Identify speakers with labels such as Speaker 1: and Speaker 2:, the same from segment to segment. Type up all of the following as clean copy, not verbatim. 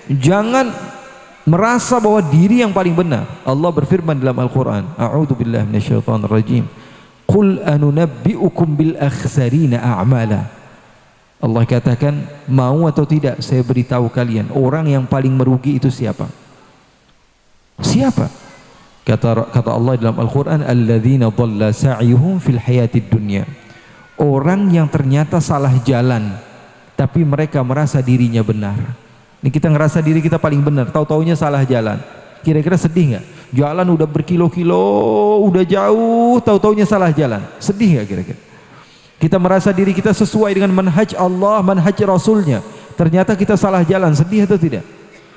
Speaker 1: Jangan merasa bahwa diri yang paling benar. Allah berfirman dalam Al-Quran, A'udzubillahi minasyaitonirrajim, Qul anunabbi'ukum bil akhsarina a'mala. Allah katakan, mau atau tidak saya beritahu kalian orang yang paling merugi itu siapa? Siapa? Kata Allah dalam Al-Quran, alladzina dhalla sa'yuhum fil hayatid dunya. Orang yang ternyata salah jalan tapi mereka merasa dirinya benar. Ini kita ngerasa diri kita paling benar, tahu-taunya salah jalan. Kira-kira sedih nggak? Jalan udah berkilo-kilo, udah jauh, tahu-taunya salah jalan. Sedih nggak kira-kira? Kita merasa diri kita sesuai dengan manhaj Allah, manhaj Rasulnya. Ternyata kita salah jalan, sedih atau tidak?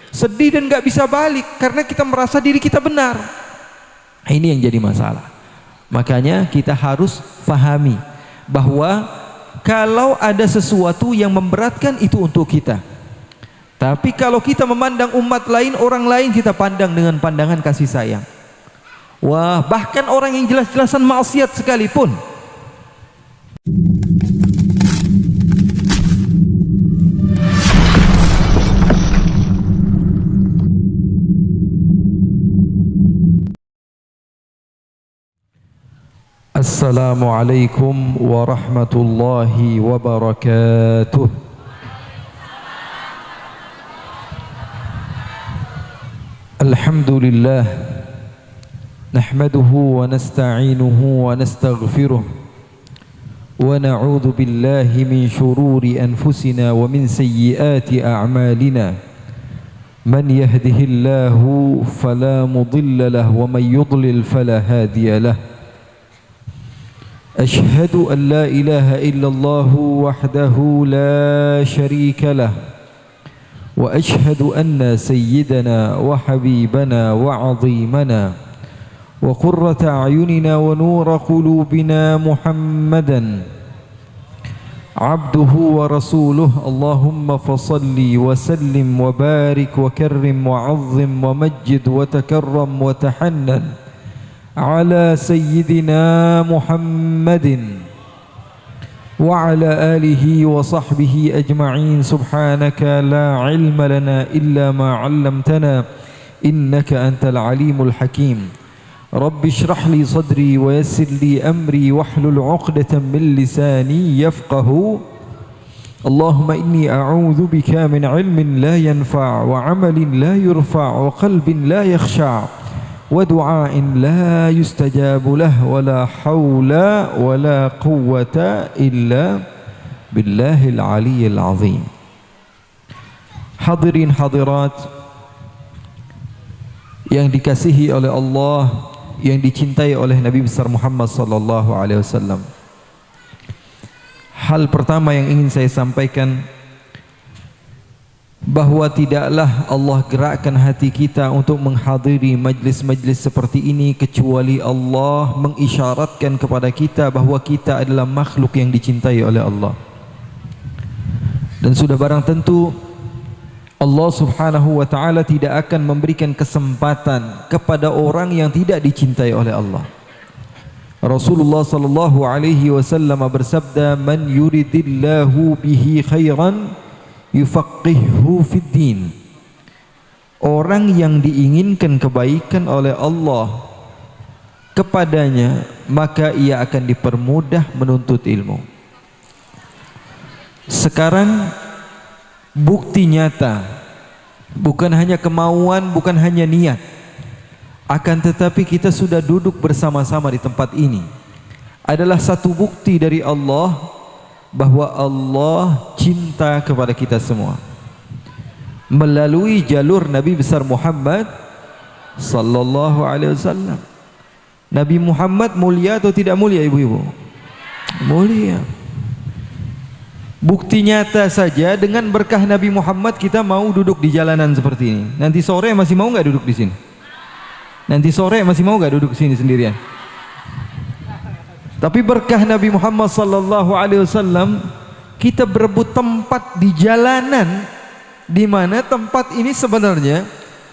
Speaker 1: Sedih dan nggak bisa balik karena kita merasa diri kita benar. Ini yang jadi masalah. Makanya kita harus fahami bahwa kalau ada sesuatu yang memberatkan itu untuk kita. Tapi kalau kita memandang umat lain, orang lain kita pandang dengan pandangan kasih sayang. Wah, bahkan orang yang jelas-jelasan maksiat sekalipun. Assalamualaikum warahmatullahi wabarakatuh. Alhamdulillah, nahmaduhu wa nasta'inuhu wa nastaghfiruh, wa na'udzu billahi min shururi anfusina wa min sayyiati a'malina. Man yahdihillahu fala mudilla lahu wa man yudlil fala hadiya lahu. Ashhadu an la ilaha illallah wahdahu la sharika lah, wa ashhadu anna sayyidana wa habibana wa azimana wa qurrata a'yunina wa nura qulubina Muhammadan abduhu wa rasuluh. Allahumma fasalli wa sallim wa barik wa karrim wa azzim wa majjid wa takarram wa tahannan ala sayyidina Muhammadin wa ala alihi wa sahbihi ajma'in. Subhanaka la ilma lana illa ma 'allamtana innaka antal alimul hakim. Rabbi shrah li sadri wa yassir li amri wahlul 'uqdatam min lisani yafqahu. Allahumma inni a'udzu bika min 'ilmin la yanfa' wa 'amalin la yurfa' wa qalbin la yakhsha' wa du'ain la yustajabu lah, wa la hawla wa la quwwata illa billahil aliyyil azim. Hadirin hadirat yang dikasihi oleh Allah, yang dicintai oleh Nabi besar Muhammad sallallahu alaihi wasallam. Hal pertama yang ingin saya sampaikan, bahwa tidaklah Allah gerakkan hati kita untuk menghadiri majlis-majlis seperti ini kecuali Allah mengisyaratkan kepada kita bahwa kita adalah makhluk yang dicintai oleh Allah. Dan sudah barang tentu Allah subhanahu wa ta'ala tidak akan memberikan kesempatan kepada orang yang tidak dicintai oleh Allah. Rasulullah sallallahu alaihi wasallam bersabda, man yuridillahu bihi khairan yufaqqihhu fid din. Orang yang diinginkan kebaikan oleh Allah kepadanya, maka ia akan dipermudah menuntut ilmu. Sekarang bukti nyata, bukan hanya kemauan, bukan hanya niat, akan tetapi kita sudah duduk bersama-sama di tempat ini, adalah satu bukti dari Allah bahwa Allah cinta kepada kita semua melalui jalur Nabi besar Muhammad sallallahu alaihi wasallam. Nabi Muhammad mulia atau tidak mulia, ibu-ibu? Mulia. Bukti nyata saja, dengan berkah Nabi Muhammad kita mau duduk di jalanan seperti ini. Nanti sore masih mau nggak duduk di sini? Nanti sore masih mau nggak duduk di sini sendirian? Tapi berkah Nabi Muhammad sallallahu alaihi wasallam kita berebut tempat di jalanan, di mana tempat ini sebenarnya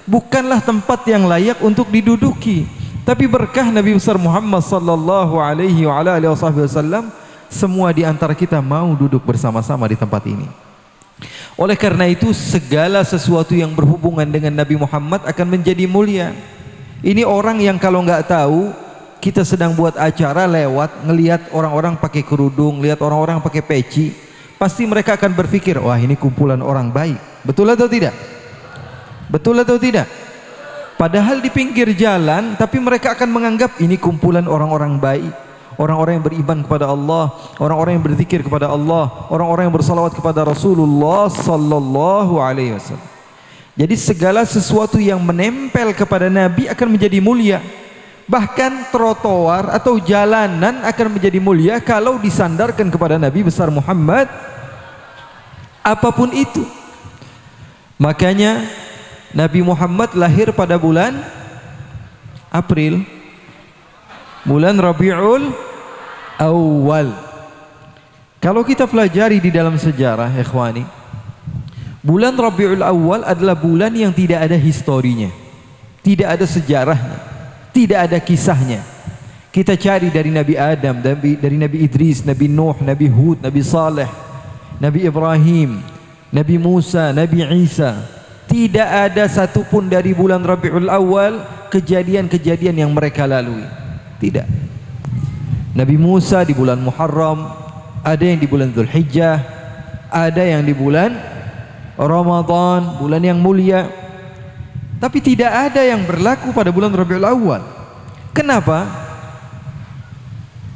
Speaker 1: bukanlah tempat yang layak untuk diduduki. Tapi berkah Nabi besar Muhammad sallallahu alaihi wasallam, semua di antara kita mau duduk bersama-sama di tempat ini. Oleh karena itu segala sesuatu yang berhubungan dengan Nabi Muhammad akan menjadi mulia. Ini orang yang kalau nggak tahu kita sedang buat acara lewat ngelihat orang-orang pakai kerudung, lihat orang-orang pakai peci, pasti mereka akan berpikir, wah ini kumpulan orang baik. Betul atau tidak? Betul atau tidak? Padahal di pinggir jalan, tapi mereka akan menganggap ini kumpulan orang-orang baik, orang-orang yang beriman kepada Allah, orang-orang yang berzikir kepada Allah, orang-orang yang bersalawat kepada Rasulullah sallallahu alaihi wasallam. Jadi segala sesuatu yang menempel kepada Nabi akan menjadi mulia. Bahkan trotoar atau jalanan akan menjadi mulia kalau disandarkan kepada Nabi besar Muhammad, apapun itu. Makanya Nabi Muhammad lahir pada bulan April, bulan Rabiul Awal. Kalau kita pelajari di dalam sejarah, ikhwani, bulan Rabiul Awal adalah bulan yang tidak ada historinya, tidak ada sejarahnya, tidak ada kisahnya. Kita cari dari Nabi Adam, dari Nabi Idris, Nabi Nuh, Nabi Hud, Nabi Saleh, Nabi Ibrahim, Nabi Musa, Nabi Isa. Tidak ada satupun dari bulan Rabiul Awal kejadian-kejadian yang mereka lalui. Tidak. Nabi Musa di bulan Muharram, ada yang di bulan Dzulhijjah, ada yang di bulan Ramadan, bulan yang mulia. Tapi tidak ada yang berlaku pada bulan Rabiul Awal. Kenapa?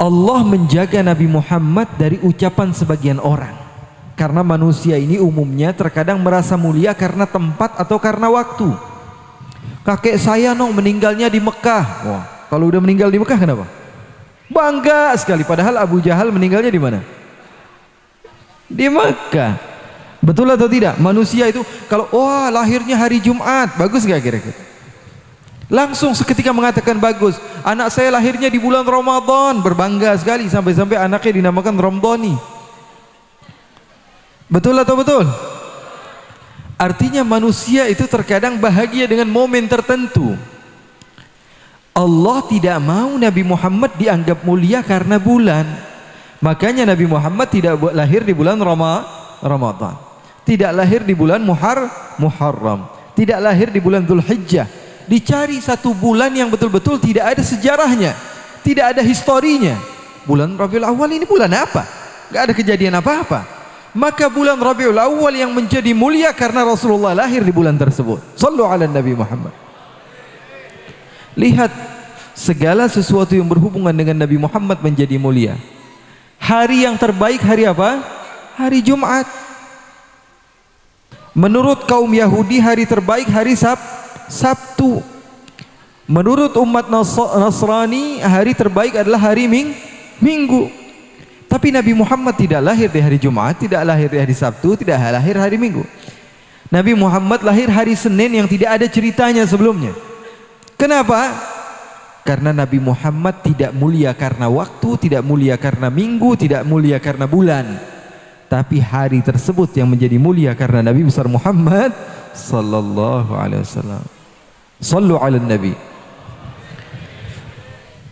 Speaker 1: Allah menjaga Nabi Muhammad dari ucapan sebagian orang. Karena manusia ini umumnya terkadang merasa mulia karena tempat atau karena waktu. Kakek saya meninggalnya di Mekah. Wah, kalau udah meninggal di Mekah kenapa? Bangga sekali. Padahal Abu Jahal meninggalnya di mana? Di Mekah. Betul atau tidak? Manusia itu kalau lahirnya hari Jumat, bagus gak kira-kira? Langsung seketika mengatakan bagus. Anak saya lahirnya di bulan Ramadan, berbangga sekali sampai-sampai anaknya dinamakan Ramdhani. Betul atau betul? Artinya manusia itu terkadang bahagia dengan momen tertentu. Allah tidak mau Nabi Muhammad dianggap mulia karena bulan. Makanya Nabi Muhammad tidak lahir di bulan Ramadan, tidak lahir di bulan Muharram, tidak lahir di bulan Dzulhijjah. Dicari satu bulan yang betul-betul tidak ada sejarahnya, tidak ada historinya. Bulan Rabiul Awal ini bulan apa? Gak ada kejadian apa-apa. Maka bulan Rabiul Awal yang menjadi mulia karena Rasulullah lahir di bulan tersebut. Sallu ala Nabi Muhammad. Lihat, segala sesuatu yang berhubungan dengan Nabi Muhammad menjadi mulia. Hari yang terbaik hari apa? Hari Jumat. Menurut kaum Yahudi hari terbaik hari Sabtu. Menurut umat Nasrani hari terbaik adalah hari Minggu. Tapi Nabi Muhammad tidak lahir di hari Jumat, tidak lahir di hari Sabtu, tidak lahir hari Minggu. Nabi Muhammad lahir hari Senin yang tidak ada ceritanya sebelumnya. Kenapa? Karena Nabi Muhammad tidak mulia karena waktu, tidak mulia karena minggu, tidak mulia karena bulan. Tapi hari tersebut yang menjadi mulia karena Nabi besar Muhammad sallallahu alaihi wasallam. Sallu ala Nabi.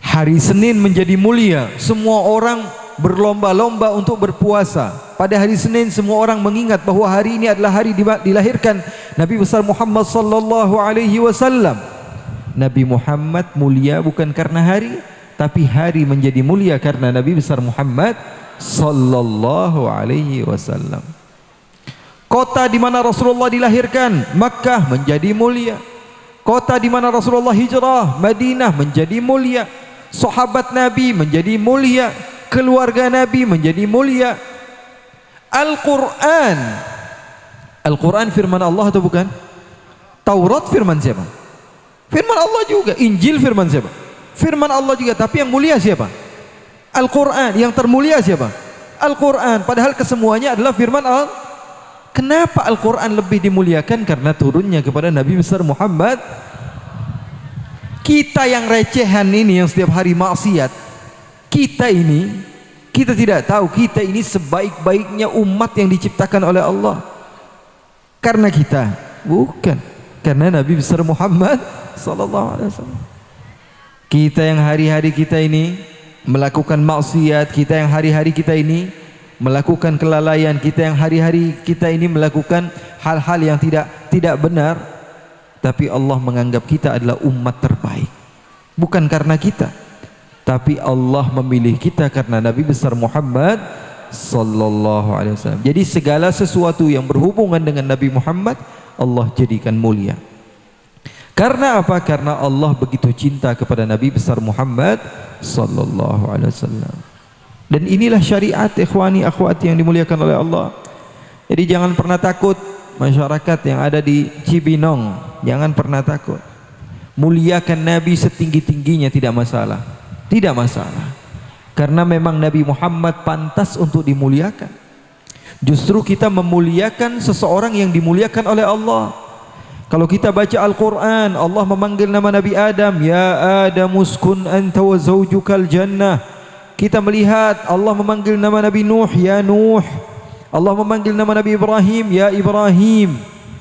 Speaker 1: Hari Senin menjadi mulia, semua orang berlomba-lomba untuk berpuasa. Pada hari Senin semua orang mengingat bahwa hari ini adalah hari dilahirkan Nabi besar Muhammad sallallahu alaihi wasallam. Nabi Muhammad mulia bukan karena hari, tapi hari menjadi mulia karena Nabi besar Muhammad sallallahu alaihi wasallam. Kota di mana Rasulullah dilahirkan, Makkah, menjadi mulia. Kota di mana Rasulullah hijrah, Madinah, menjadi mulia. Sahabat Nabi menjadi mulia. Keluarga Nabi menjadi mulia. Al-Quran firman Allah atau bukan? Taurat firman siapa? Firman Allah juga. Injil firman siapa? Firman Allah juga. Tapi yang mulia siapa? Al-Quran. Yang termulia siapa? Al-Quran. Padahal kesemuanya adalah firman Allah. Kenapa Al-Quran lebih dimuliakan? Karena turunnya kepada Nabi besar Muhammad. Kita yang recehan ini, yang setiap hari maksiat, kita tidak tahu kita ini sebaik-baiknya umat yang diciptakan oleh Allah. Karena kita, bukan karena Nabi besar Muhammad sallallahu alaihi wasallam. Kita yang hari-hari kita ini melakukan maksiat, kita yang hari-hari kita ini melakukan kelalaian, kita yang hari-hari kita ini melakukan hal-hal yang tidak benar, tapi Allah menganggap kita adalah umat terbaik. Bukan karena kita, tapi Allah memilih kita karena Nabi besar Muhammad sallallahu alaihi wasallam. Jadi segala sesuatu yang berhubungan dengan Nabi Muhammad Allah jadikan mulia. Karena apa? Karena Allah begitu cinta kepada Nabi besar Muhammad sallallahu alaihi wasallam. Dan inilah syariat ikhwani akhwati yang dimuliakan oleh Allah. Jadi jangan pernah takut masyarakat yang ada di Cibinong, jangan pernah takut. Muliakan Nabi setinggi-tingginya tidak masalah. Tidak masalah. Karena memang Nabi Muhammad pantas untuk dimuliakan. Justru kita memuliakan seseorang yang dimuliakan oleh Allah. Kalau kita baca Al-Quran, Allah memanggil nama Nabi Adam, ya Adam uskun anta wa zawjukal jannah. Kita melihat Allah memanggil nama Nabi Nuh, ya Nuh. Allah memanggil nama Nabi Ibrahim, ya Ibrahim.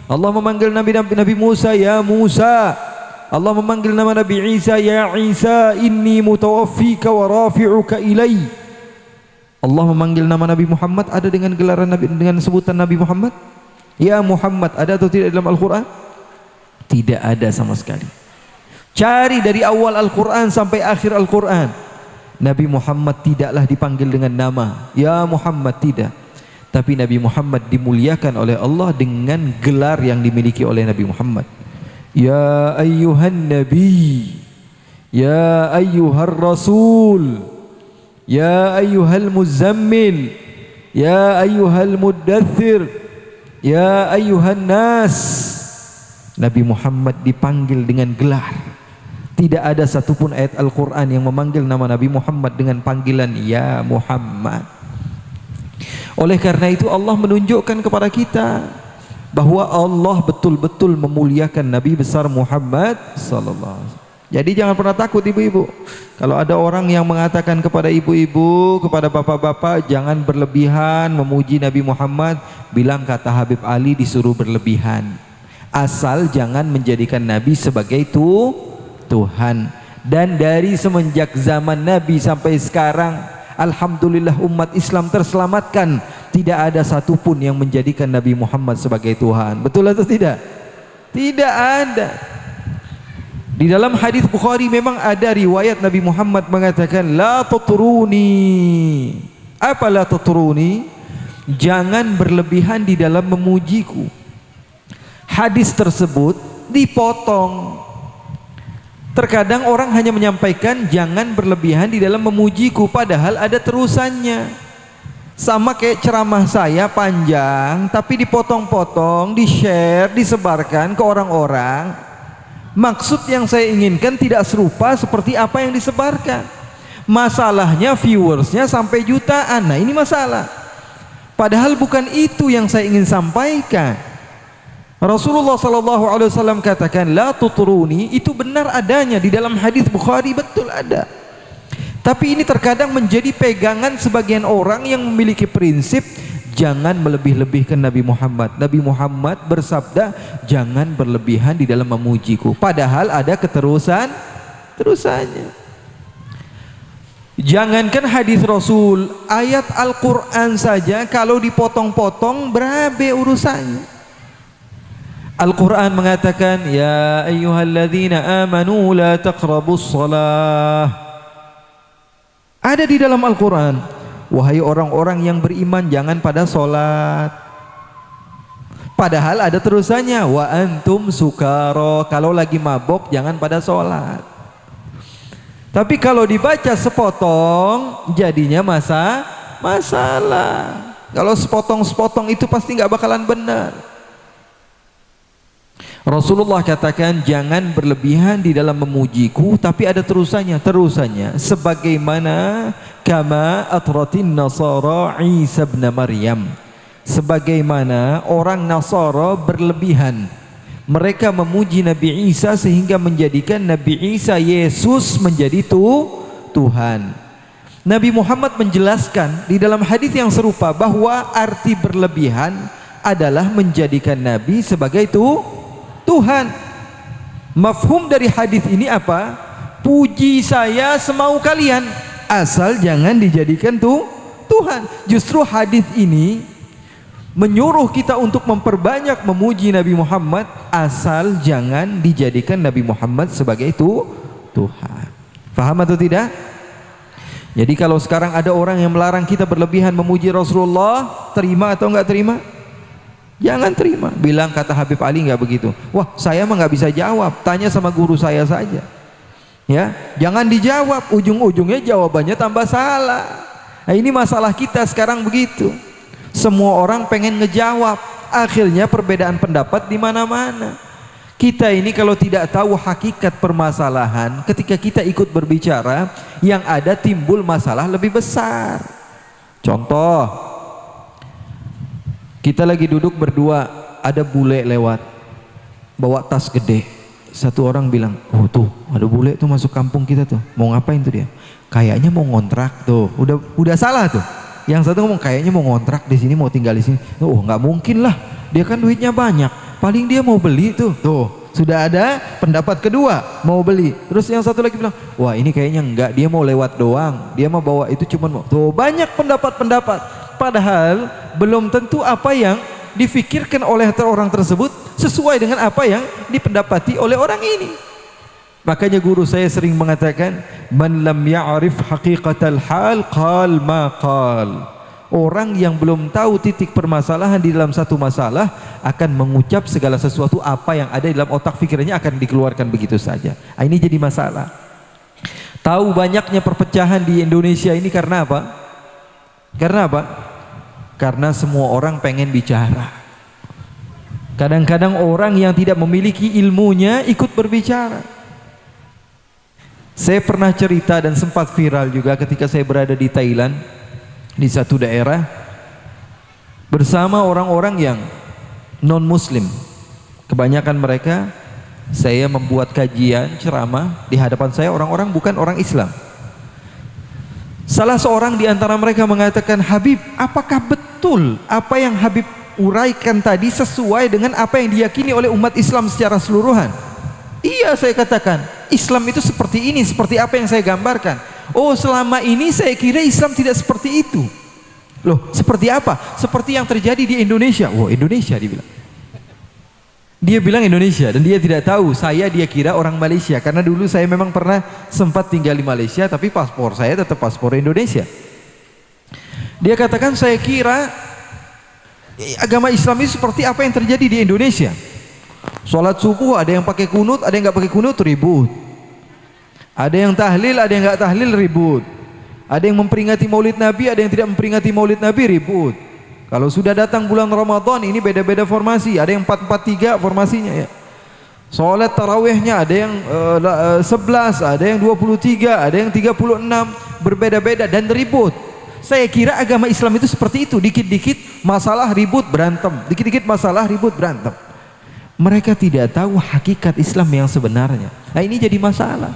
Speaker 1: Allah memanggil Nabi Musa, ya Musa. Allah memanggil nama Nabi Isa, ya Isa, inni mutawaffika wa rafi'uka ilai. Allah memanggil nama Nabi Muhammad, ada dengan gelaran Nabi, dengan sebutan Nabi Muhammad. Ya Muhammad, ada atau tidak dalam Al-Quran? Tidak ada sama sekali. Cari dari awal Al-Quran sampai akhir Al-Quran, Nabi Muhammad tidaklah dipanggil dengan nama ya Muhammad, tidak. Tapi Nabi Muhammad dimuliakan oleh Allah dengan gelar yang dimiliki oleh Nabi Muhammad. Ya ayyuhan nabi, ya ayyuhar rasul, ya ayyuhal muzammil, ya ayyuhal muddathir, ya ayyuhan nas. Nabi Muhammad dipanggil dengan gelar. Tidak ada satupun ayat Al-Quran yang memanggil nama Nabi Muhammad dengan panggilan ya Muhammad. Oleh karena itu Allah menunjukkan kepada kita bahwa Allah betul-betul memuliakan Nabi besar Muhammad sallallahu alaihi wasallam. Jadi jangan pernah takut ibu-ibu. Kalau ada orang yang mengatakan kepada ibu-ibu, kepada bapak-bapak, jangan berlebihan memuji Nabi Muhammad, bilang kata Habib Ali disuruh berlebihan. Asal jangan menjadikan Nabi sebagai Tuhan. Dan dari semenjak zaman Nabi sampai sekarang, alhamdulillah umat Islam terselamatkan. Tidak ada satupun yang menjadikan Nabi Muhammad sebagai Tuhan. Betul atau tidak? Tidak ada. Di dalam hadis Bukhari memang ada riwayat Nabi Muhammad mengatakan la tutruni. Apa la tutruni? Jangan berlebihan di dalam memujiku. Hadis tersebut dipotong. Terkadang orang hanya menyampaikan jangan berlebihan di dalam memujiku, padahal ada terusannya. Sama kayak ceramah saya panjang tapi dipotong-potong, di-share, disebarkan ke orang-orang. Maksud yang saya inginkan tidak serupa seperti apa yang disebarkan. Masalahnya viewersnya sampai jutaan. Nah ini masalah. Padahal bukan itu yang saya ingin sampaikan. Rasulullah SAW katakan la tutruni, itu benar adanya di dalam hadis Bukhari, betul ada. Tapi ini terkadang menjadi pegangan sebagian orang yang memiliki prinsip jangan melebih-lebihkan Nabi Muhammad. Nabi Muhammad bersabda jangan berlebihan di dalam memujiku, padahal ada terusannya. Jangankan hadis Rasul, ayat Al-Quran saja kalau dipotong-potong berabe urusannya. Al-Quran mengatakan ya ayyuhalladzina amanu la taqrabus shalah. Ada di dalam Al-Quran, wahai orang-orang yang beriman jangan pada solat. Padahal ada terusannya wa antum sukaro, kalau lagi mabok jangan pada solat. Tapi kalau dibaca sepotong jadinya masalah. Kalau sepotong-sepotong itu pasti nggak bakalan benar. Rasulullah katakan jangan berlebihan di dalam memujiku, tapi ada terusannya sebagaimana kama atratin nasara Isa bin Maryam, sebagaimana orang Nasara berlebihan, mereka memuji Nabi Isa sehingga menjadikan Nabi Isa Yesus menjadi Tuhan. Nabi Muhammad menjelaskan di dalam hadis yang serupa bahwa arti berlebihan adalah menjadikan Nabi sebagai Tuhan. Mafhum dari hadis ini apa? Puji saya semau kalian, asal jangan dijadikan Tuhan. Tuhan. Justru hadis ini menyuruh kita untuk memperbanyak memuji Nabi Muhammad, asal jangan dijadikan Nabi Muhammad sebagai itu Tuhan. Faham atau tidak? Jadi kalau sekarang ada orang yang melarang kita berlebihan memuji Rasulullah, terima atau enggak terima? Jangan terima. Bilang kata Habib Ali enggak begitu. Wah, saya mah enggak bisa jawab. Tanya sama guru saya saja. Ya, jangan dijawab. Ujung-ujungnya jawabannya tambah salah. Nah, ini masalah kita sekarang begitu. Semua orang pengen ngejawab. Akhirnya perbedaan pendapat di mana-mana. Kita ini kalau tidak tahu hakikat permasalahan, ketika kita ikut berbicara, yang ada timbul masalah lebih besar. Contoh, kita lagi duduk berdua, ada bule lewat, bawa tas gede. Satu orang bilang, oh tuh ada bule tuh masuk kampung kita tuh, mau ngapain tuh dia? Kayaknya mau ngontrak tuh. Udah salah tuh. Yang satu ngomong kayaknya mau ngontrak di sini, mau tinggal di sini. Oh nggak mungkin lah, dia kan duitnya banyak. Paling dia mau beli tuh. Tuh, sudah ada pendapat kedua, mau beli. Terus yang satu lagi bilang, wah ini kayaknya enggak, dia mau lewat doang. Dia mau bawa itu cuman mau. Tuh, banyak pendapat-pendapat. Padahal belum tentu apa yang difikirkan oleh orang tersebut sesuai dengan apa yang dipendapati oleh orang ini. Makanya guru saya sering mengatakan, man lam ya'rif haqiqatal hal qal ma qal. Orang yang belum tahu titik permasalahan di dalam satu masalah akan mengucap segala sesuatu apa yang ada di dalam otak pikirannya akan dikeluarkan begitu saja. Nah, ini jadi masalah. Tahu banyaknya perpecahan di Indonesia ini karena apa? Karena apa? Karena semua orang pengen bicara. Kadang-kadang orang yang tidak memiliki ilmunya ikut berbicara. Saya pernah cerita dan sempat viral juga ketika saya berada di Thailand, di satu daerah bersama orang-orang yang non muslim. Kebanyakan mereka, saya membuat kajian ceramah di hadapan saya orang-orang bukan orang Islam. Salah seorang di antara mereka mengatakan, Habib, apakah betul apa yang Habib uraikan tadi sesuai dengan apa yang diyakini oleh umat Islam secara keseluruhan? Iya, saya katakan, Islam itu seperti ini, seperti apa yang saya gambarkan. Oh, selama ini saya kira Islam tidak seperti itu. Loh, seperti apa? Seperti yang terjadi di Indonesia. Wah, Indonesia dia bilang. Dia bilang Indonesia dan dia tidak tahu dia kira orang Malaysia, karena dulu saya memang pernah sempat tinggal di Malaysia tapi paspor saya tetap paspor Indonesia. Dia katakan, saya kira agama Islam itu seperti apa yang terjadi di Indonesia. Sholat subuh ada yang pakai kunut, ada yang nggak pakai kunut, ribut. Ada yang tahlil, ada yang nggak tahlil, ribut. Ada yang memperingati Maulid Nabi, ada yang tidak memperingati Maulid Nabi, ribut. Kalau sudah datang bulan Ramadan ini beda-beda formasi, ada yang 4-4-3 formasinya ya. Sholat tarawihnya ada yang 11, ada yang 23, ada yang 36, berbeda-beda dan ribut. Saya kira agama Islam itu seperti itu, dikit-dikit masalah ribut berantem, dikit-dikit masalah ribut berantem. Mereka tidak tahu hakikat Islam yang sebenarnya. Nah, ini jadi masalah.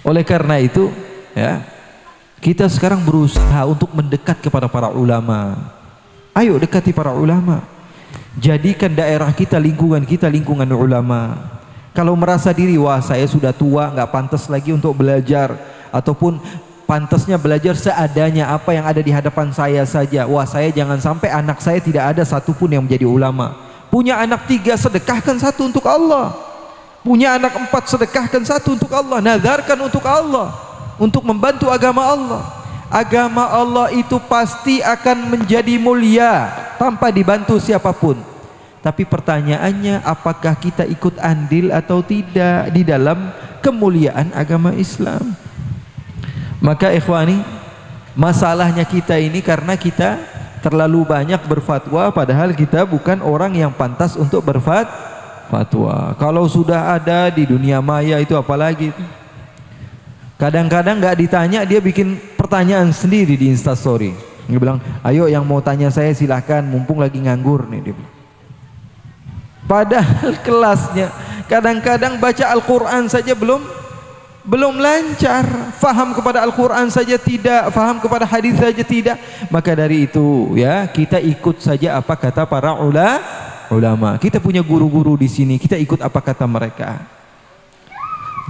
Speaker 1: Oleh karena itu, ya, kita sekarang berusaha untuk mendekat kepada para ulama. Ayo dekati para ulama. Jadikan daerah kita lingkungan ulama. Kalau merasa diri, wah saya sudah tua, nggak pantas lagi untuk belajar, ataupun pantasnya belajar seadanya apa yang ada di hadapan saya saja. Wah, saya jangan sampai anak saya tidak ada satupun yang menjadi ulama. Punya anak 3, sedekahkan 1 untuk Allah. Punya anak 4, sedekahkan 1 untuk Allah. Nazarkan untuk Allah, untuk membantu agama Allah. Agama Allah itu pasti akan menjadi mulia tanpa dibantu siapapun. Tapi pertanyaannya, apakah kita ikut andil atau tidak di dalam kemuliaan agama Islam? Maka ikhwani, masalahnya kita ini karena kita terlalu banyak berfatwa, padahal kita bukan orang yang pantas untuk berfatwa. Kalau sudah ada di dunia maya itu apalagi. Kadang-kadang nggak ditanya, dia bikin pertanyaan sendiri di Instastory. Dia bilang, ayo yang mau tanya saya silahkan, mumpung lagi nganggur nih, dia bilang. Padahal kelasnya kadang-kadang baca Al-Quran saja belum lancar, faham kepada Al-Quran saja tidak, faham kepada hadis saja tidak. Maka dari itu ya, kita ikut saja apa kata para ulama. Kita punya guru-guru di sini, kita ikut apa kata mereka.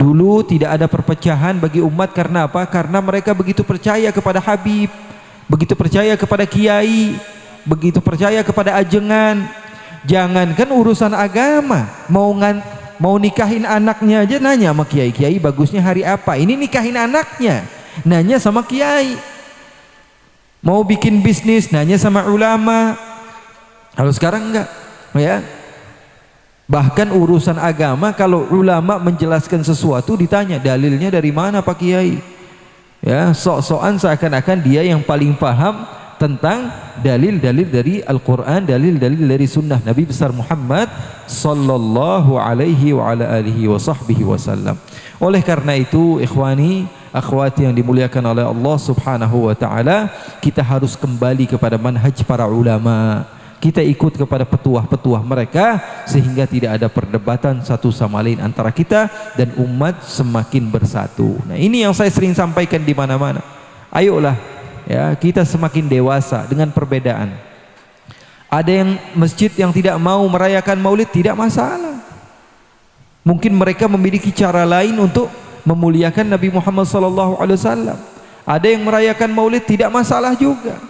Speaker 1: Dulu tidak ada perpecahan bagi umat karena apa? Karena mereka begitu percaya kepada Habib. begitu percaya kepada kiai, begitu percaya kepada ajengan. Jangankan urusan agama, mau nikahin anaknya aja nanya sama kiai, kiai bagusnya hari apa. Ini nikahin anaknya, nanya sama kiai. Mau bikin bisnis, nanya sama ulama. Kalau sekarang enggak, ya. Bahkan urusan agama, kalau ulama menjelaskan sesuatu ditanya dalilnya dari mana Pak Kiai. Ya, sok-sokan seakan-akan dia yang paling paham tentang dalil-dalil dari Al-Quran, dalil-dalil dari sunnah Nabi besar Muhammad sallallahu alaihi wa ala alihi wa sahbihi wasallam. Oleh karena itu, ikhwani, akhwati yang dimuliakan oleh Allah subhanahu wa ta'ala, kita harus kembali kepada manhaj para ulama. Kita ikut kepada petuah-petuah mereka, sehingga tidak ada perdebatan satu sama lain antara kita, dan umat semakin bersatu. Nah, ini yang saya sering sampaikan di mana-mana. Ayolah, ya, kita semakin dewasa dengan perbedaan. Ada yang masjid yang tidak mau merayakan maulid, tidak masalah. Mungkin mereka memiliki cara lain untuk memuliakan Nabi Muhammad SAW. Ada yang merayakan maulid, tidak masalah juga.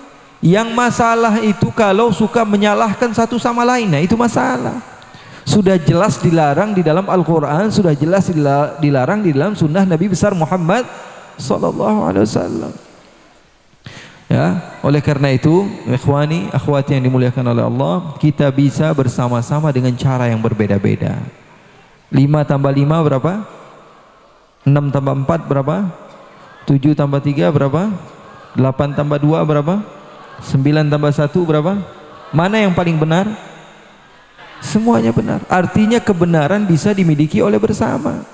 Speaker 1: Yang masalah itu kalau suka menyalahkan satu sama lain, nah itu masalah. Sudah jelas dilarang di dalam Al-Quran, sudah jelas dilarang di dalam sunnah Nabi besar Muhammad SAW. Ya, oleh karena itu, ikhwani, akhwati yang dimuliakan oleh Allah, kita bisa bersama-sama dengan cara yang berbeda-beda. 5 tambah 5 berapa? 6 tambah 4 berapa? 7 tambah 3 berapa? 8 tambah 2 berapa? 9 tambah 1 berapa? Mana yang paling benar? Semuanya benar. Artinya kebenaran bisa dimiliki oleh bersama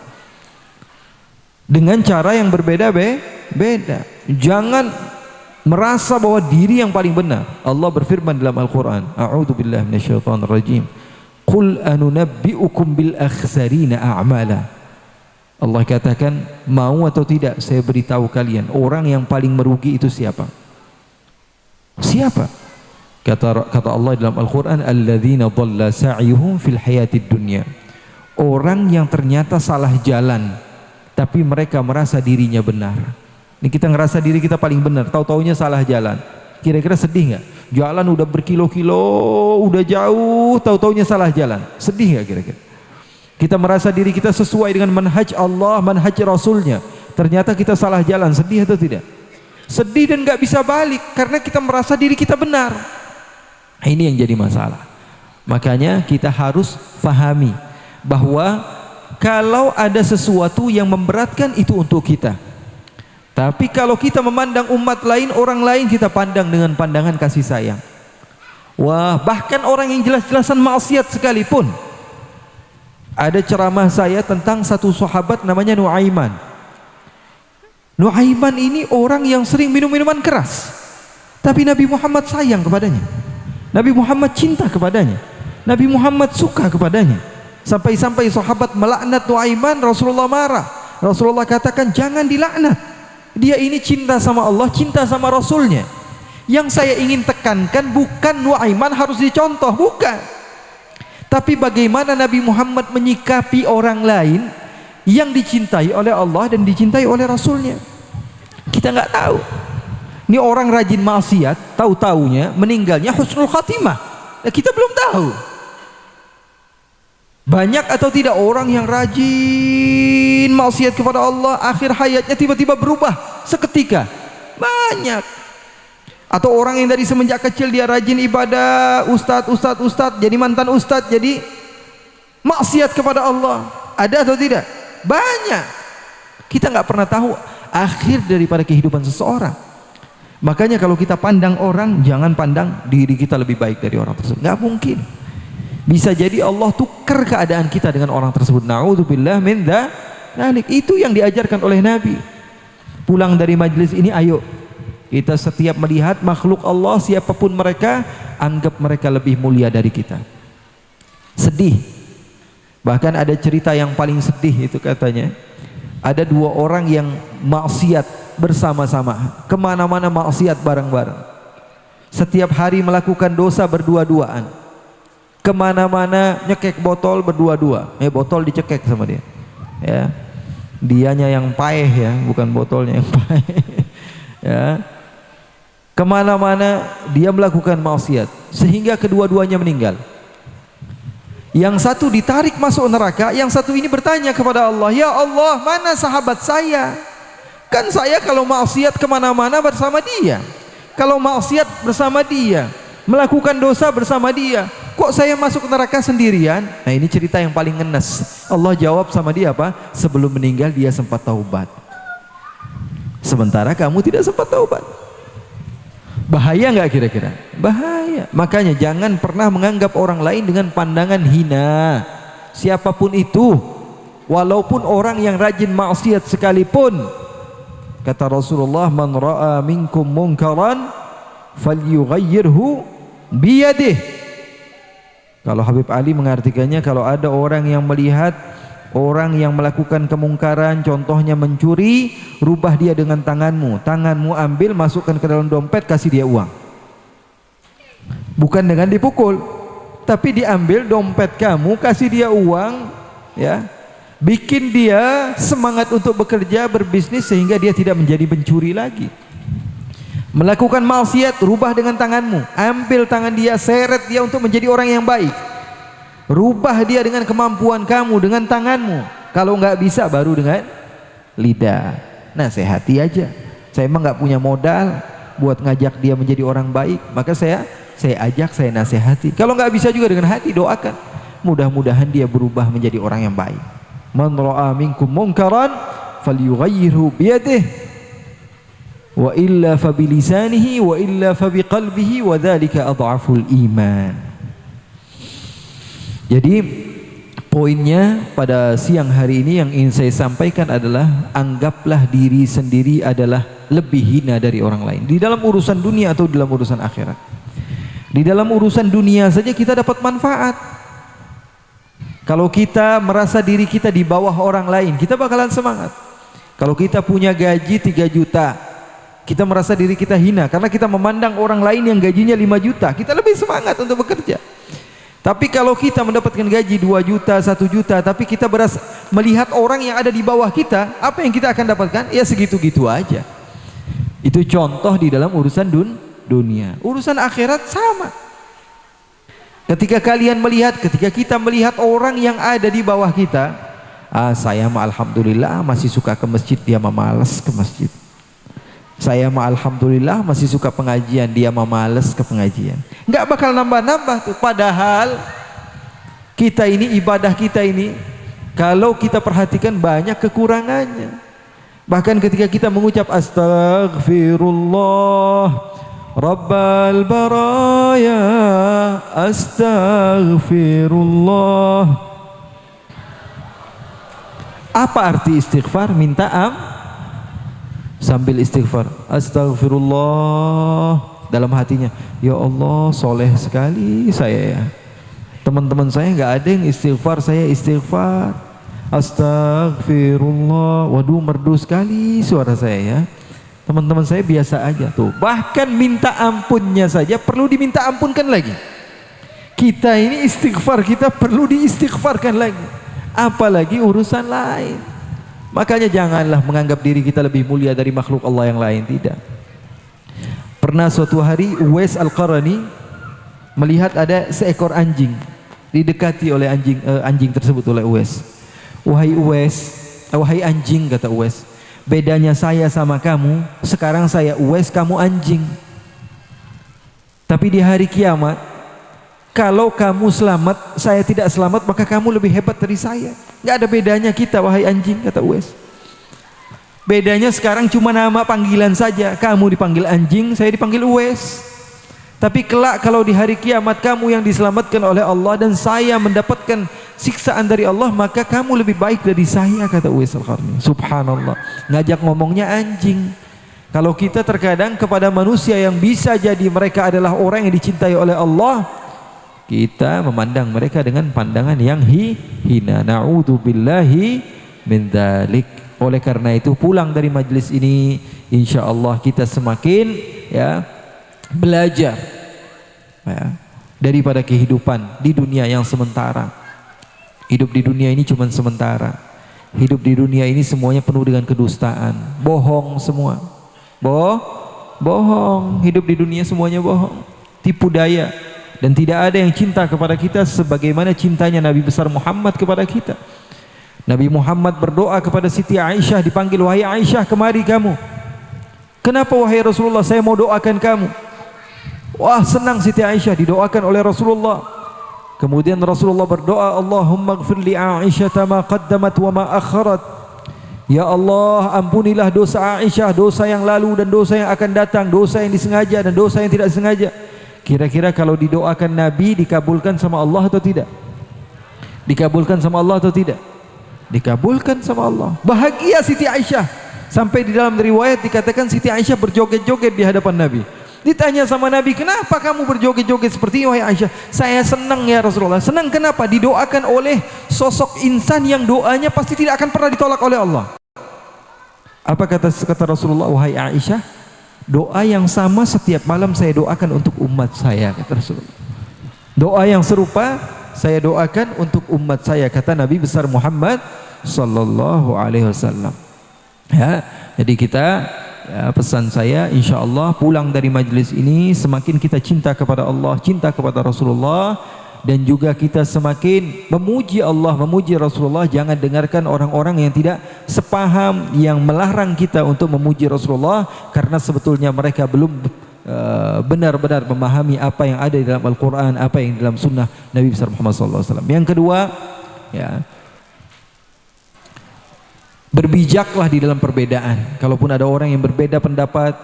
Speaker 1: dengan cara yang berbeda-beda. Jangan merasa bahwa diri yang paling benar. Allah berfirman dalam Al-Quran, a'udzubillahi minasyaitonirrajim, qul anunabbi'ukum bil akhsarina a'mala. Allah katakan, mau atau tidak saya beritahu kalian, orang yang paling merugi itu siapa? Siapa? Kata Allah dalam Al-Quran, alladzina dhalla sa'yuhum fil hayatid dunya. Orang yang ternyata salah jalan, tapi mereka merasa dirinya benar. Ini kita ngerasa diri kita paling benar, tahu-taunya salah jalan. Kira-kira sedih nggak? Jalan udah berkilo-kilo, udah jauh, tahu-taunya salah jalan. Sedih nggak kira-kira? Kita merasa diri kita sesuai dengan manhaj Allah, manhaj Rasulnya. Ternyata kita salah jalan, sedih atau tidak? Sedih dan nggak bisa balik karena kita merasa diri kita benar. Ini yang jadi masalah. Makanya kita harus fahami bahwa kalau ada sesuatu yang memberatkan itu untuk kita. Tapi kalau kita memandang umat lain, orang lain, kita pandang dengan pandangan kasih sayang. Wah, bahkan orang yang jelas-jelasan maksiat sekalipun. Ada ceramah saya tentang satu sahabat namanya Nuaiman. Nuaiman ini orang yang sering minum minuman keras, tapi Nabi Muhammad sayang kepadanya. Nabi Muhammad cinta kepadanya. Nabi Muhammad suka kepadanya. Sampai-sampai sahabat melaknat Nuaiman, Rasulullah marah. Rasulullah katakan, jangan dilaknat. Dia ini cinta sama Allah, cinta sama Rasulnya. Yang saya ingin tekankan bukan Nuaiman harus dicontoh, bukan. Tapi bagaimana Nabi Muhammad menyikapi orang lain yang dicintai oleh Allah dan dicintai oleh Rasulnya. Kita nggak tahu. Ini orang rajin maksiat, tahu-taunya meninggalnya husnul khatimah. Kita belum tahu. Banyak atau tidak orang yang rajin maksiat kepada Allah, akhir hayatnya tiba-tiba berubah seketika. Banyak. Atau orang yang dari semenjak kecil dia rajin ibadah, ustadz, jadi mantan ustadz, jadi maksiat kepada Allah. Ada atau tidak? Banyak. Kita nggak pernah tahu akhir daripada kehidupan seseorang. Makanya kalau kita pandang orang, jangan pandang diri kita lebih baik dari orang tersebut. Nggak mungkin. Bisa jadi Allah tukar keadaan kita dengan orang tersebut. Na'udzubillah min dzalik. Itu yang diajarkan oleh Nabi. Pulang dari majelis ini, ayo kita setiap melihat makhluk Allah, siapapun mereka, anggap mereka lebih mulia dari kita. Sedih. Bahkan ada cerita yang paling sedih itu katanya, ada dua orang yang maksiat bersama-sama, kemana-mana maksiat bareng-bareng. Setiap hari melakukan dosa berdua-duaan, kemana-mana nyekek botol berdua-dua. Botol dicekek sama dia. Ya, dianya yang paeh ya, bukan botolnya yang paeh. Ya, kemana-mana dia melakukan maksiat sehingga kedua-duanya meninggal. Yang satu ditarik masuk neraka, yang satu ini bertanya kepada Allah, ya Allah, mana sahabat saya? Kan saya kalau maksiat kemana-mana bersama dia, kalau maksiat bersama dia, melakukan dosa bersama dia, kok saya masuk neraka sendirian? Nah, ini cerita yang paling ngenes. Allah jawab sama dia apa? Sebelum meninggal dia sempat taubat, sementara kamu tidak sempat taubat. Bahaya nggak kira-kira? Bahaya. Makanya jangan pernah menganggap orang lain dengan pandangan hina. Siapapun itu, walaupun orang yang rajin maksiat sekalipun. Kata Rasulullah, man ra'a minkum munkaran falyughayyirhu biyadih. Kalau Habib Ali mengartikannya, kalau ada orang yang melihat orang yang melakukan kemungkaran, contohnya mencuri, rubah dia dengan tanganmu. Tanganmu ambil, masukkan ke dalam dompet, kasih dia uang. Bukan dengan dipukul, tapi diambil dompet kamu, kasih dia uang, ya. Bikin dia semangat untuk bekerja, berbisnis, sehingga dia tidak menjadi pencuri lagi. Melakukan maksiat, rubah dengan tanganmu. Ambil tangan dia, seret dia untuk menjadi orang yang baik. Rubah dia dengan kemampuan kamu, dengan tanganmu. Kalau nggak bisa, baru dengan lidah. Nasihati aja. Saya emang nggak punya modal buat ngajak dia menjadi orang baik, maka saya ajak, saya nasihati. Kalau nggak bisa juga dengan hati, doakan. Mudah-mudahan dia berubah menjadi orang yang baik. Man ra'a minkum munkaran falyughayyirhu biyadihi wa illa fa bilisanihi wa illa fa biqalbihi wa dzalika adhaful iman. Jadi poinnya pada siang hari ini yang ingin saya sampaikan adalah, anggaplah diri sendiri adalah lebih hina dari orang lain di dalam urusan dunia atau dalam urusan akhirat. Di dalam urusan dunia saja kita dapat manfaat. Kalau kita merasa diri kita di bawah orang lain, kita bakalan semangat. Kalau kita punya gaji 3 juta, kita merasa diri kita hina karena kita memandang orang lain yang gajinya 5 juta, kita lebih semangat untuk bekerja. Tapi kalau kita mendapatkan gaji 2 juta, 1 juta, tapi kita melihat orang yang ada di bawah kita, apa yang kita akan dapatkan? Ya segitu-gitu aja. Itu contoh di dalam urusan dunia. Urusan akhirat sama. Ketika kita melihat orang yang ada di bawah kita, saya mah alhamdulillah masih suka ke masjid, dia mah malas ke masjid. Saya mah alhamdulillah masih suka pengajian, dia mah males ke pengajian. Nggak bakal nambah-nambah tuh. Padahal kita ini, ibadah kita ini, kalau kita perhatikan banyak kekurangannya. Bahkan ketika kita mengucap astaghfirullah Rabbal baraya, astaghfirullah. Apa arti istighfar? Minta sambil istighfar, astaghfirullah, dalam hatinya, ya Allah, soleh sekali saya ya. Teman-teman saya nggak ada yang istighfar, saya istighfar, astaghfirullah. Waduh, merdu sekali suara saya ya. Teman-teman saya biasa aja tuh. Bahkan minta ampunnya saja perlu diminta ampunkan lagi. Kita ini istighfar kita perlu diistighfarkan lagi, apalagi urusan lain. Makanya janganlah menganggap diri kita lebih mulia dari makhluk Allah yang lain, tidak. Pernah suatu hari Uwais Al-Qarani melihat ada seekor anjing, didekati oleh anjing tersebut oleh Uwais. Wahai Uwais, wahai anjing, kata Uwais, bedanya saya sama kamu, sekarang saya Uwais, kamu anjing. Tapi di hari kiamat, kalau kamu selamat, saya tidak selamat, maka kamu lebih hebat dari saya. Gak ada bedanya kita, wahai anjing, kata Uwais. Bedanya sekarang cuma nama panggilan saja. Kamu dipanggil anjing, saya dipanggil Uwais. Tapi kelak kalau di hari kiamat kamu yang diselamatkan oleh Allah dan saya mendapatkan siksaan dari Allah, maka kamu lebih baik dari saya, kata Uwais Al-Qarni. Subhanallah, ngajak ngomongnya anjing. Kalau kita terkadang kepada manusia yang bisa jadi mereka adalah orang yang dicintai oleh Allah, kita memandang mereka dengan pandangan yang hina. Na'udzubillahi min dzalik. Oleh karena itu, pulang dari majelis ini insyaallah kita semakin belajar daripada kehidupan di dunia yang sementara. Hidup di dunia ini cuma sementara. Hidup di dunia ini semuanya penuh dengan kedustaan, bohong semua. Bohong. Hidup di dunia semuanya bohong, tipu daya. Dan tidak ada yang cinta kepada kita sebagaimana cintanya Nabi besar Muhammad kepada kita. Nabi Muhammad berdoa kepada Siti Aisyah, dipanggil, wahai Aisyah, kemari kamu. Kenapa wahai Rasulullah, saya mau doakan kamu. Wah, senang Siti Aisyah, didoakan oleh Rasulullah. Kemudian Rasulullah berdoa, Allahumma ighfir li Aisyah ma qaddamat wa ma akharat. Ya Allah, ampunilah dosa Aisyah, dosa yang lalu dan dosa yang akan datang, dosa yang disengaja dan dosa yang tidak disengaja. Kira-kira kalau didoakan Nabi dikabulkan sama Allah atau tidak? Dikabulkan sama Allah atau tidak? Dikabulkan sama Allah. Bahagia Siti Aisyah. Sampai di dalam riwayat dikatakan Siti Aisyah berjoget-joget di hadapan Nabi. Ditanya sama Nabi, kenapa kamu berjoget-joget seperti ini wahai Aisyah? Saya senang ya Rasulullah. Senang kenapa? Didoakan oleh sosok insan yang doanya pasti tidak akan pernah ditolak oleh Allah. Apa kata Rasulullah, wahai Aisyah, doa yang sama setiap malam saya doakan untuk umat saya, kata Rasulullah. Doa yang serupa saya doakan untuk umat saya, kata Nabi besar Muhammad sallallahu alaihi wasallam. Ya, jadi kita, ya, pesan saya, insyaallah pulang dari majlis ini semakin kita cinta kepada Allah, cinta kepada Rasulullah, dan juga kita semakin memuji Allah, memuji Rasulullah. Jangan dengarkan orang-orang yang tidak sepaham, yang melarang kita untuk memuji Rasulullah, karena sebetulnya mereka belum benar-benar memahami apa yang ada di dalam Al-Quran, apa yang di dalam sunnah Nabi besar Muhammad SAW. Yang kedua, ya, berbijaklah di dalam perbedaan. Kalaupun ada orang yang berbeda pendapat,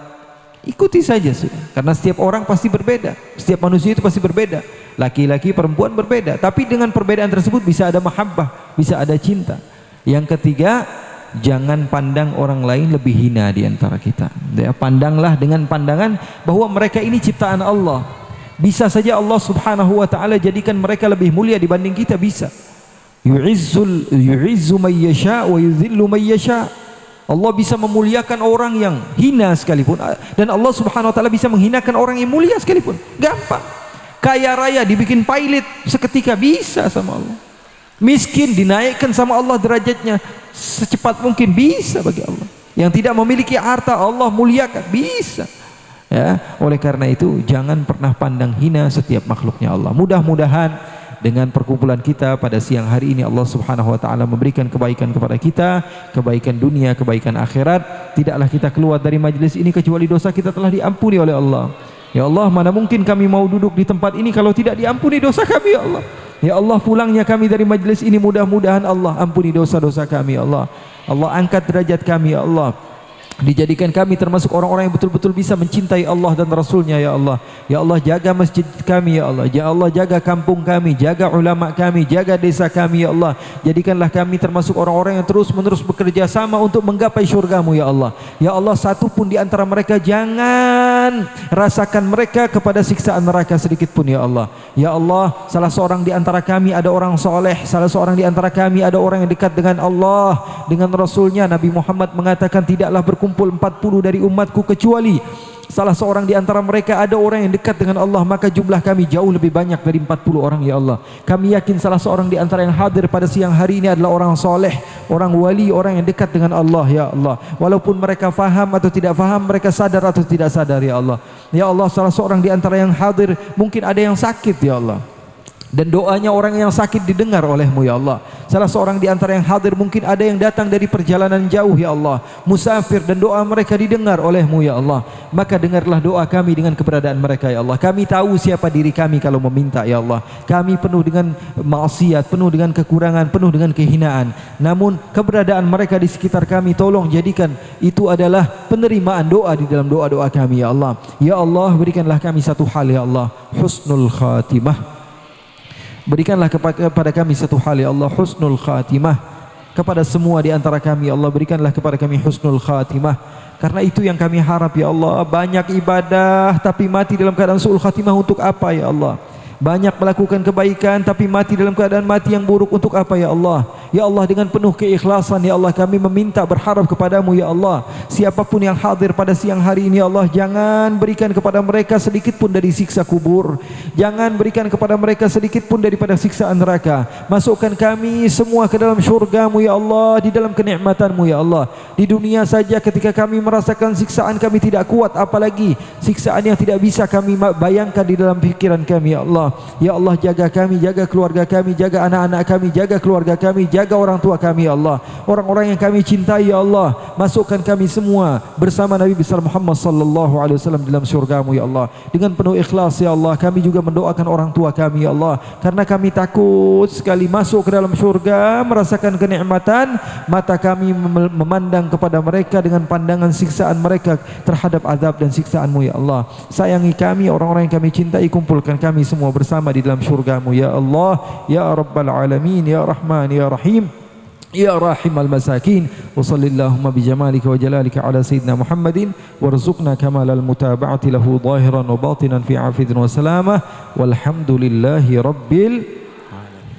Speaker 1: ikuti saja sudah. Karena setiap orang pasti berbeda, setiap manusia itu pasti berbeda. Laki-laki, perempuan berbeda, tapi dengan perbedaan tersebut bisa ada mahabbah, bisa ada cinta. Yang ketiga, jangan pandang orang lain lebih hina di antara kita. Ya, pandanglah dengan pandangan bahwa mereka ini ciptaan Allah. Bisa saja Allah Subhanahu wa taala jadikan mereka lebih mulia dibanding kita, bisa. Yu'izzu may yasha wa yudhillu may yasha. Allah bisa memuliakan orang yang hina sekalipun, dan Allah Subhanahu wa taala bisa menghinakan orang yang mulia sekalipun. Gampang. Kaya raya dibikin pilot seketika, bisa sama Allah. Miskin dinaikkan sama Allah derajatnya secepat mungkin, bisa bagi Allah. Yang tidak memiliki harta Allah muliakan, bisa. Ya, oleh karena itu jangan pernah pandang hina setiap makhluknya Allah. Mudah-mudahan dengan perkumpulan kita pada siang hari ini Allah Subhanahu wa taala memberikan kebaikan kepada kita, kebaikan dunia, kebaikan akhirat. Tidaklah kita keluar dari majlis ini kecuali dosa kita telah diampuni oleh Allah. Ya Allah, mana mungkin kami mau duduk di tempat ini kalau tidak diampuni dosa kami, ya Allah. Ya Allah, pulangnya kami dari majlis ini mudah-mudahan Allah ampuni dosa-dosa kami, ya Allah. Allah angkat derajat kami, ya Allah. Dijadikan kami termasuk orang-orang yang betul-betul bisa mencintai Allah dan Rasulnya, ya Allah. Ya Allah, jaga masjid kami, ya Allah. Ya Allah, jaga kampung kami, jaga ulama kami, jaga desa kami, ya Allah. Jadikanlah kami termasuk orang-orang yang terus-menerus bekerja sama untuk menggapai syurga-Mu, ya Allah. Ya Allah, satu pun di antara mereka jangan rasakan mereka kepada siksaan neraka sedikit pun, ya Allah. Ya Allah, salah seorang di antara kami ada orang soleh, salah seorang di antara kami ada orang yang dekat dengan Allah, dengan Rasulnya. Nabi Muhammad mengatakan, tidaklah berkumpul 40 dari umatku kecuali salah seorang di antara mereka ada orang yang dekat dengan Allah, maka jumlah kami jauh lebih banyak dari 40 orang, ya Allah. Kami yakin salah seorang di antara yang hadir pada siang hari ini adalah orang soleh, orang wali, orang yang dekat dengan Allah, ya Allah. Walaupun mereka faham atau tidak faham, mereka sadar atau tidak sadar, ya Allah. Ya Allah, salah seorang di antara yang hadir mungkin ada yang sakit, ya Allah, dan doanya orang yang sakit didengar oleh-Mu, ya Allah. Salah seorang di antara yang hadir mungkin ada yang datang dari perjalanan jauh, ya Allah, musafir, dan doa mereka didengar oleh-Mu, ya Allah. Maka dengarlah doa kami dengan keberadaan mereka, ya Allah. Kami tahu siapa diri kami kalau meminta, ya Allah. Kami penuh dengan maksiat, penuh dengan kekurangan, penuh dengan kehinaan. Namun keberadaan mereka di sekitar kami, tolong jadikan itu adalah penerimaan doa di dalam doa-doa kami, ya Allah. Ya Allah, berikanlah kami satu hal, ya Allah, husnul khatimah. Berikanlah kepada kami satu hal, ya Allah, husnul khatimah. Kepada semua di antara kami, ya Allah, berikanlah kepada kami husnul khatimah. Karena itu yang kami harap, ya Allah. Banyak ibadah tapi mati dalam keadaan su'ul khatimah, untuk apa, ya Allah? Banyak melakukan kebaikan tapi mati dalam keadaan mati yang buruk, untuk apa, ya Allah? Ya Allah, dengan penuh keikhlasan ya Allah kami meminta berharap kepadamu ya Allah, siapapun yang hadir pada siang hari ini ya Allah, jangan berikan kepada mereka sedikit pun dari siksa kubur, jangan berikan kepada mereka sedikit pun daripada siksaan neraka. Masukkan kami semua ke dalam syurga-Mu ya Allah, di dalam kenikmatan-Mu ya Allah. Di dunia saja ketika kami merasakan siksaan kami tidak kuat, apalagi siksaan yang tidak bisa kami bayangkan di dalam pikiran kami ya Allah. Ya Allah, jaga kami, jaga keluarga kami, jaga anak-anak kami, jaga keluarga kami, jaga orang tua kami ya Allah, orang-orang yang kami cintai ya Allah. Masukkan kami semua bersama Nabi besar Muhammad sallallahu alaihi wasallam dalam syurga-Mu ya Allah. Dengan penuh ikhlas ya Allah, kami juga mendoakan orang tua kami ya Allah, karena kami takut sekali masuk ke dalam syurga merasakan kenikmatan, mata kami memandang kepada mereka dengan pandangan siksaan mereka terhadap azab dan siksaanmu ya Allah. Sayangi kami, orang-orang yang kami cintai, kumpulkan kami semua bersama di dalam syurga-Mu ya Allah, ya Rabbal Alamin, ya Rahman, ya Rahim, ya Rahim al-Masakin. Wa sallillahumma bijamalika wa jalalika ala Sayyidina Muhammadin warzuqna kamal al-mutaba'ati lahu zahiran wa batinan fi afidin wa salamah walhamdulillahi rabbil alamin.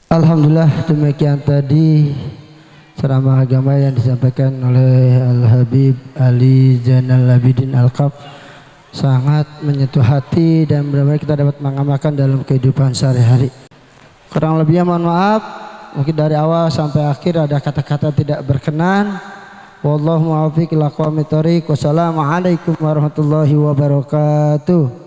Speaker 2: Alhamdulillah, demikian tadi ceramah agama yang disampaikan oleh Al-Habib Ali Zainal Abidin Al-Qaf. Sangat menyentuh hati dan benar-benar kita dapat mengamalkan dalam kehidupan sehari-hari. Kurang lebihnya mohon maaf, mungkin dari awal sampai akhir ada kata-kata tidak berkenan. Wallahu muwaffiq ila aqwamit thoriq. Wassalamualaikum warahmatullahi wabarakatuh.